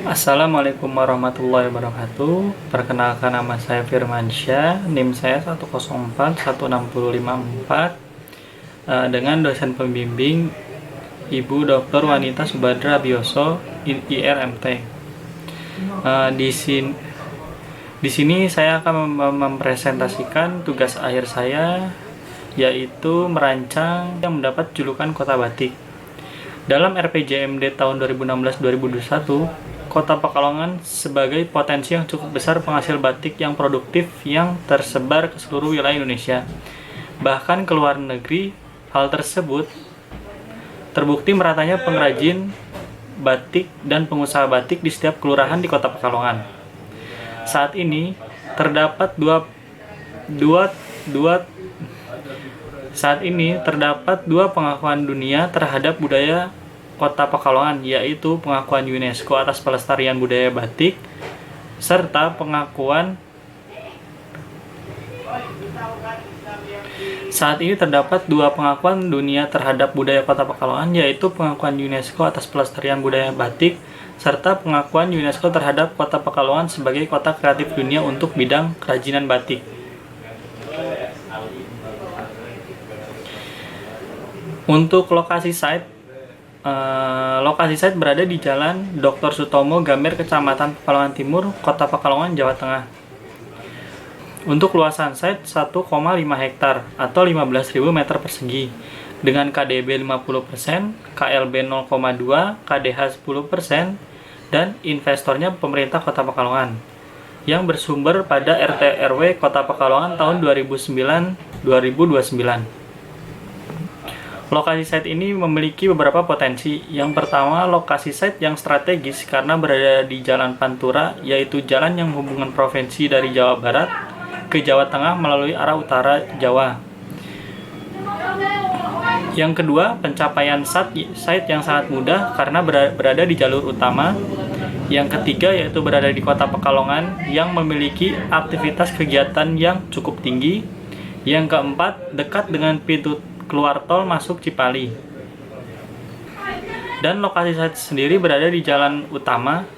Assalamualaikum warahmatullahi wabarakatuh. Perkenalkan, nama saya Firmansyah, NIM saya 1041654, dengan dosen pembimbing Ibu Dr. Wanita Subadra Abioso, IRMT. Di sini saya akan mempresentasikan tugas akhir saya, yaitu merancang yang mendapat julukan Kota Batik. Dalam RPJMD tahun 2016-2021, Kota Pekalongan sebagai potensi yang cukup besar penghasil batik yang produktif yang tersebar ke seluruh wilayah Indonesia, bahkan ke luar negeri. Hal tersebut terbukti meratanya pengrajin batik dan pengusaha batik di setiap kelurahan di Kota Pekalongan. Saat ini terdapat dua pengakuan dunia terhadap budaya Kota Pekalongan, yaitu pengakuan UNESCO atas pelestarian budaya batik serta pengakuan dunia terhadap budaya Kota Pekalongan, yaitu pengakuan UNESCO atas pelestarian budaya batik serta pengakuan UNESCO terhadap Kota Pekalongan sebagai kota kreatif dunia untuk bidang kerajinan batik. Untuk lokasi site berada di Jalan Dr. Sutomo Gambir, Kecamatan Pekalongan Timur, Kota Pekalongan, Jawa Tengah. Untuk luasan site 1,5 hektar atau 15.000 meter persegi dengan KDB 50%, KLB 0,2, KDH 10%, dan investornya pemerintah Kota Pekalongan yang bersumber pada RT RW Kota Pekalongan tahun 2009-2029. Lokasi site ini memiliki beberapa potensi. Yang pertama, lokasi site yang strategis karena berada di Jalan Pantura, yaitu jalan yang menghubungkan provinsi dari Jawa Barat ke Jawa Tengah melalui arah utara Jawa. Yang kedua, pencapaian site yang sangat mudah karena berada di jalur utama. Yang ketiga, yaitu berada di Kota Pekalongan yang memiliki aktivitas kegiatan yang cukup tinggi. Yang keempat, dekat dengan pintu keluar tol masuk Cipali. Dan lokasi site sendiri berada di jalan utama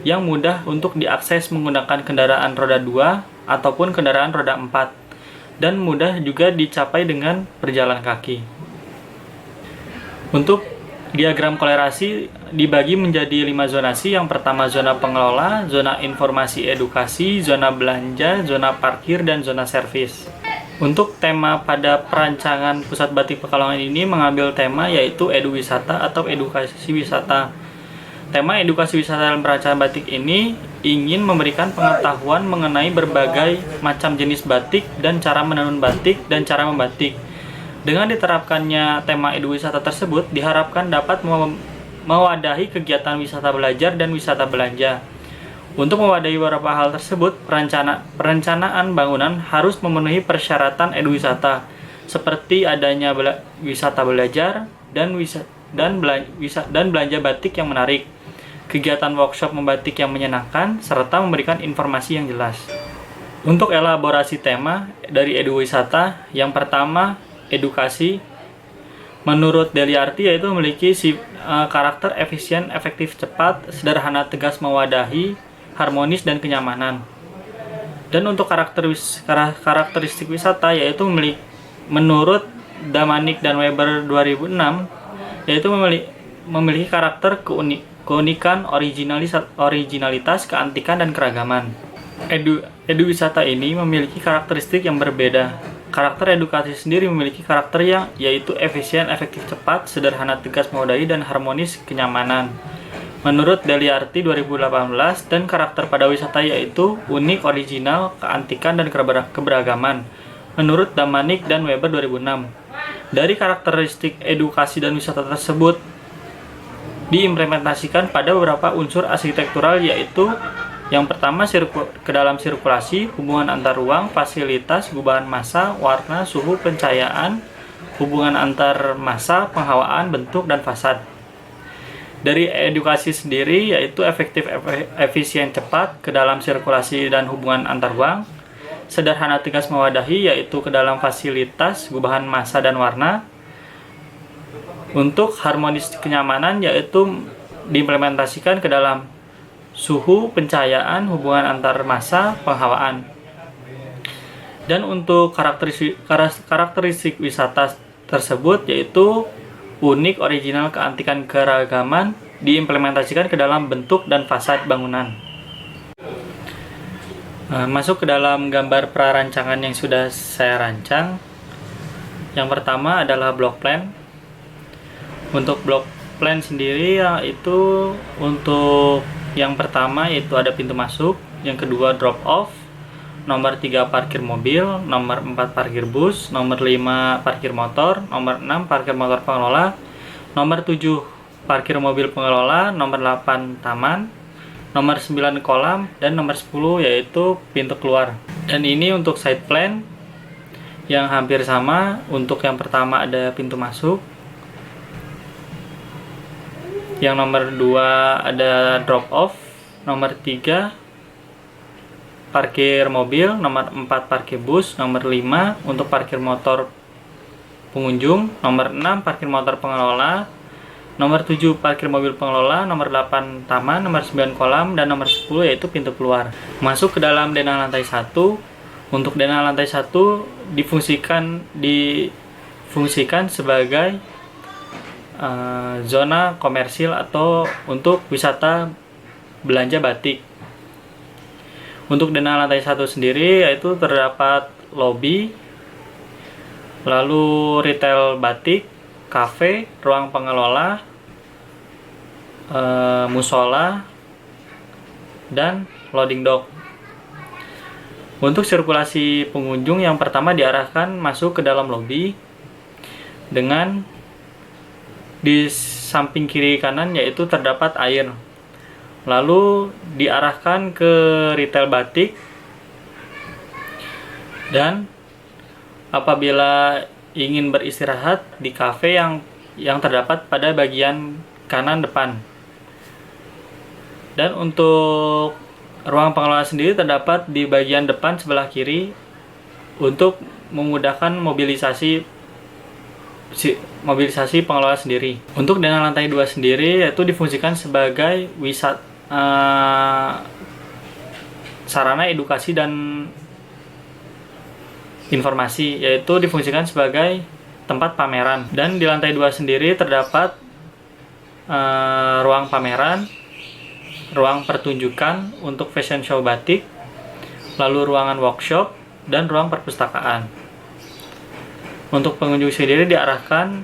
yang mudah untuk diakses menggunakan kendaraan roda 2 ataupun kendaraan roda 4, dan mudah juga dicapai dengan berjalan kaki. Untuk diagram kolerasi dibagi menjadi 5 zonasi. Yang pertama, zona pengelola, zona informasi edukasi, zona belanja, zona parkir, dan zona servis. Untuk tema pada perancangan Pusat Batik Pekalongan ini mengambil tema yaitu Edu Wisata atau edukasi wisata. Tema edukasi wisata dalam perancangan batik ini ingin memberikan pengetahuan mengenai berbagai macam jenis batik dan cara menenun batik dan cara membatik. Dengan diterapkannya tema Edu Wisata tersebut diharapkan dapat mewadahi kegiatan wisata belajar dan wisata belanja. Untuk mewadahi beberapa hal tersebut, perencanaan bangunan harus memenuhi persyaratan edwisata, seperti adanya wisata belajar dan belanja batik yang menarik, kegiatan workshop membatik yang menyenangkan, serta memberikan informasi yang jelas. Untuk elaborasi tema dari edwisata, yang pertama, edukasi. Menurut Deliarti, yaitu memiliki karakter efisien, efektif, cepat, sederhana, tegas, mewadahi, harmonis, dan kenyamanan. Dan untuk karakteristik wisata, yaitu menurut Damanik dan Weber 2006, yaitu memiliki karakter keunikan, originalitas, keantikan, dan keragaman. Edu wisata ini memiliki karakteristik yang berbeda. Karakter edukasi sendiri memiliki karakter yaitu efisien, efektif, cepat, sederhana, tegas, mewadahi, dan harmonis, kenyamanan. Menurut Deliarti 2018, dan karakter pada wisata yaitu unik, original, keantikan, dan keberagaman. Menurut Damanik dan Weber 2006. Dari karakteristik edukasi dan wisata tersebut diimplementasikan pada beberapa unsur arsitektural, yaitu yang pertama, ke dalam sirkulasi, hubungan antar ruang, fasilitas, gubahan massa, warna, suhu, pencahayaan, hubungan antar massa, penghawaan, bentuk, dan fasad. Dari edukasi sendiri yaitu efektif, efisien, cepat, ke dalam sirkulasi dan hubungan antar ruang, sederhana, tegas, mewadahi, yaitu ke dalam fasilitas, gubahan massa, dan warna. Untuk harmonis kenyamanan yaitu diimplementasikan ke dalam suhu, pencahayaan, hubungan antar massa, penghawaan. Dan untuk karakteristik wisata tersebut yaitu unik, original, keantikan, keragaman diimplementasikan ke dalam bentuk dan fasad bangunan. Masuk ke dalam gambar prarancangan yang sudah saya rancang. Yang pertama adalah block plan. Untuk block plan sendiri yaitu untuk yang pertama yaitu ada pintu masuk, yang kedua drop off, nomor 3 parkir mobil, nomor 4 parkir bus, nomor 5 parkir motor, nomor 6 parkir motor pengelola, nomor 7 parkir mobil pengelola, nomor 8 taman, nomor 9 kolam, dan nomor 10 yaitu pintu keluar. Dan ini untuk side plan yang hampir sama. Untuk yang pertama ada pintu masuk, yang nomor 2 ada drop off, nomor 3 parkir mobil, nomor 4 parkir bus, nomor 5 untuk parkir motor pengunjung, nomor 6 parkir motor pengelola, nomor 7 parkir mobil pengelola, nomor 8 taman, nomor 9 kolam, dan nomor 10 yaitu pintu keluar. Masuk ke dalam denah lantai 1. Untuk denah lantai 1 difungsikan sebagai zona komersil atau untuk wisata belanja batik. Untuk denah lantai 1 sendiri yaitu terdapat lobby, lalu retail batik, kafe, ruang pengelola, musola, dan loading dock. Untuk sirkulasi pengunjung yang pertama diarahkan masuk ke dalam lobby dengan di samping kiri kanan yaitu terdapat air. Lalu diarahkan ke retail batik, dan apabila ingin beristirahat di kafe yang terdapat pada bagian kanan depan. Dan untuk ruang pengelola sendiri terdapat di bagian depan sebelah kiri untuk memudahkan mobilisasi pengelola sendiri. Untuk denah lantai 2 sendiri yaitu difungsikan sebagai sarana edukasi dan informasi, yaitu difungsikan sebagai tempat pameran. Dan di lantai 2 sendiri terdapat ruang pameran, ruang pertunjukan untuk fashion show batik, lalu ruangan workshop, dan ruang perpustakaan. Untuk pengunjung sendiri diarahkan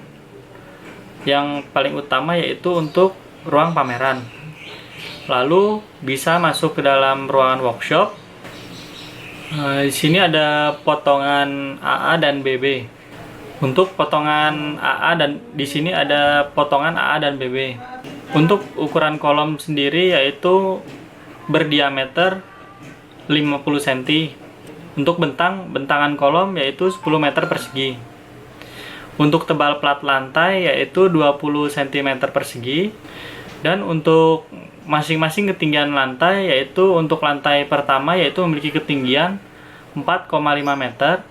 yang paling utama yaitu untuk ruang pameran. Lalu bisa masuk ke dalam ruangan workshop. Di sini ada potongan AA dan BB. Untuk potongan AA dan di sini ada potongan AA dan BB. Untuk ukuran kolom sendiri yaitu berdiameter 50 cm. Untuk bentangan kolom yaitu 10 meter persegi. Untuk tebal plat lantai yaitu 20 cm persegi. Dan untuk masing-masing ketinggian lantai yaitu untuk lantai pertama yaitu memiliki ketinggian 4,5 meter,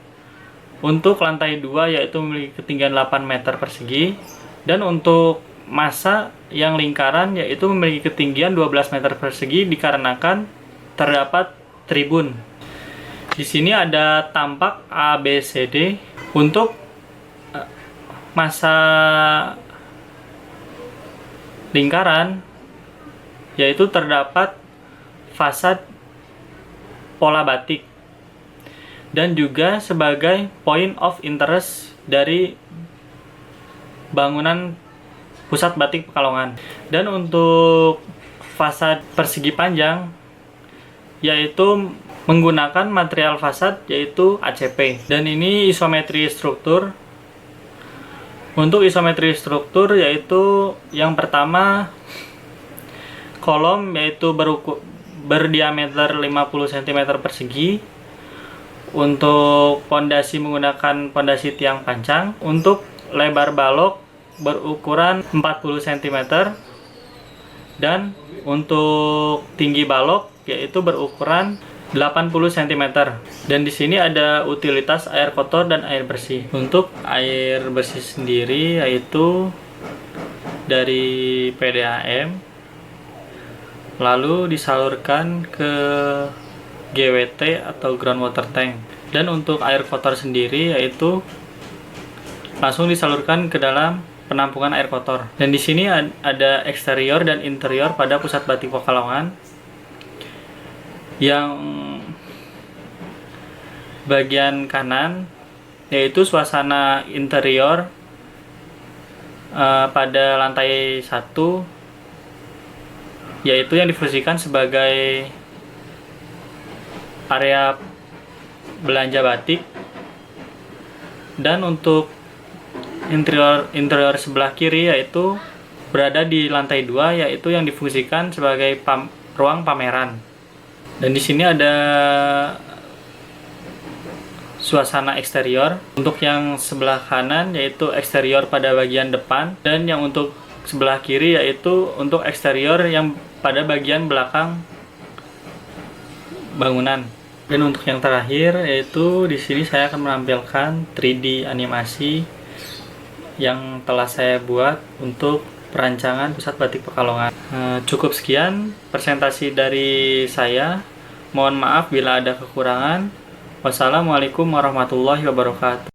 untuk lantai 2 yaitu memiliki ketinggian 8 meter persegi, dan untuk massa yang lingkaran yaitu memiliki ketinggian 12 meter persegi dikarenakan terdapat tribun. Di sini ada tampak ABCD. Untuk massa lingkaran yaitu terdapat fasad pola batik dan juga sebagai point of interest dari bangunan pusat batik Pekalongan. Dan untuk fasad persegi panjang yaitu menggunakan material fasad yaitu ACP. Dan ini isometri struktur. Untuk isometri struktur yaitu yang pertama kolom yaitu berdiameter 50 cm persegi. Untuk pondasi menggunakan pondasi tiang pancang. Untuk lebar balok berukuran 40 cm. Dan untuk tinggi balok yaitu berukuran 80 cm. Dan di sini ada utilitas air kotor dan air bersih. Untuk air bersih sendiri yaitu dari PDAM. lalu disalurkan ke GWT atau groundwater tank. Dan untuk air kotor sendiri yaitu langsung disalurkan ke dalam penampungan air kotor. Dan di sini ada eksterior dan interior pada pusat batik Pekalongan. Yang bagian kanan yaitu suasana interior pada lantai 1, yaitu yang difungsikan sebagai area belanja batik. Dan untuk interior sebelah kiri yaitu berada di lantai 2, yaitu yang difungsikan sebagai ruang pameran. Dan di sini ada suasana eksterior. Untuk yang sebelah kanan yaitu eksterior pada bagian depan, dan yang untuk sebelah kiri yaitu untuk eksterior yang pada bagian belakang bangunan. Dan untuk yang terakhir yaitu di sini saya akan menampilkan 3D animasi yang telah saya buat untuk perancangan Pusat Batik Pekalongan. Cukup sekian presentasi dari saya. Mohon maaf bila ada kekurangan. Wassalamualaikum warahmatullahi wabarakatuh.